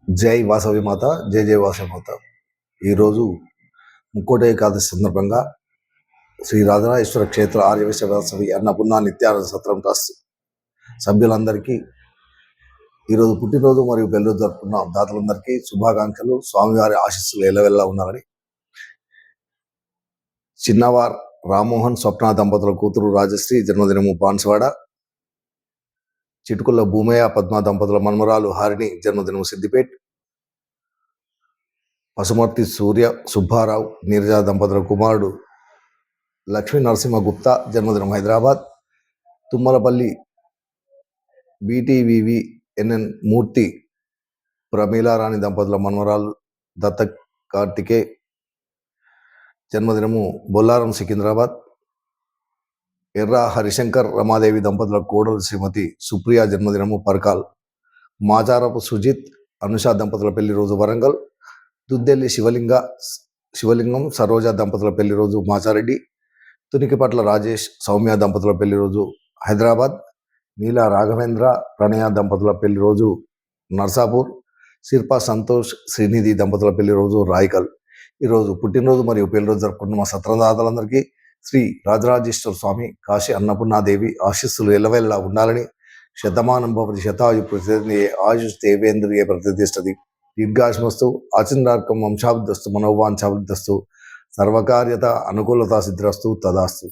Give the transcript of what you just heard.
జై వాసవి మాత, జై జై వాసవి మాత. ఈరోజు ముక్కోటి ఏకాదశి సందర్భంగా శ్రీ రాజరాజేశ్వర క్షేత్ర ఆర్యవైశ్య వాసవి అన్నపూర్ణ నిత్యానంద సత్రం ట్రస్ట్ సభ్యులందరికీ ఈరోజు పుట్టినరోజు మరియు పెళ్లి జరుపుకున్న దాతలందరికీ శుభాకాంక్షలు. స్వామివారి ఆశీస్సులు ఎల్లవెల్లా ఉండాలని. చిన్నవార్ రామ్మోహన్ స్వప్న దంపతుల కూతురు రాజశ్రీ జన్మదినము బాన్స్వాడ. చిటుకుల భూమయ్య పద్మ దంపతుల మన్మరాలు హారిణి జన్మదినము సిద్దిపేట్. పసుమర్తి సూర్య సుబ్బారావు నీరజ దంపతుల కుమారుడు లక్ష్మీ నరసింహ గుప్తా జన్మదినం హైదరాబాద్. తుమ్మలపల్లి బీటీవీవి ఎన్ఎన్ మూర్తి ప్రమీలారాణి దంపతుల మన్మరాలు దత్త కార్తికే జన్మదినము బొల్లారం సికింద్రాబాద్. ఎర్ర హరిశంకర్ రమాదేవి దంపతుల కోడలు శ్రీమతి సుప్రియ జన్మదినము పర్కాల్. మాచారపు సుజిత్ అనుష దంపతుల పెళ్లి రోజు వరంగల్. దుద్దెల్లి శివలింగం సరోజ దంపతుల పెళ్లి రోజు మాచారెడ్డి. తునికిపట్ల రాజేష్ సౌమ్య దంపతుల పెళ్లి రోజు హైదరాబాద్. నీల రాఘవేంద్ర ప్రణయ దంపతుల పెళ్లి రోజు నర్సాపూర్. శిల్ప సంతోష్ శ్రీనిధి దంపతుల పెళ్లి రోజు రాయకల్. ఈరోజు పుట్టినరోజు మరియు పెళ్లి రోజు జరుపుకుంటున్న మా సత్రదాతలందరికీ శ్రీ రాజరాజేశ్వర స్వామి కాశీ అన్నపూర్ణాదేవి ఆశీస్సులు ఎల్లవెల్లా ఉండాలని. శతమానం భవతి శతాయు ప్రతిష్ఠి ఆయుష్ దేవేంద్రియ ప్రతిష్టతి దీర్ఘాయుష్మస్తు ఆచందార్కం వంశాభిద్దస్తు మనోవాంఛాభిద్దస్తు సర్వకార్యత అనుకూలత సిద్ధిరస్తు తదాస్తు.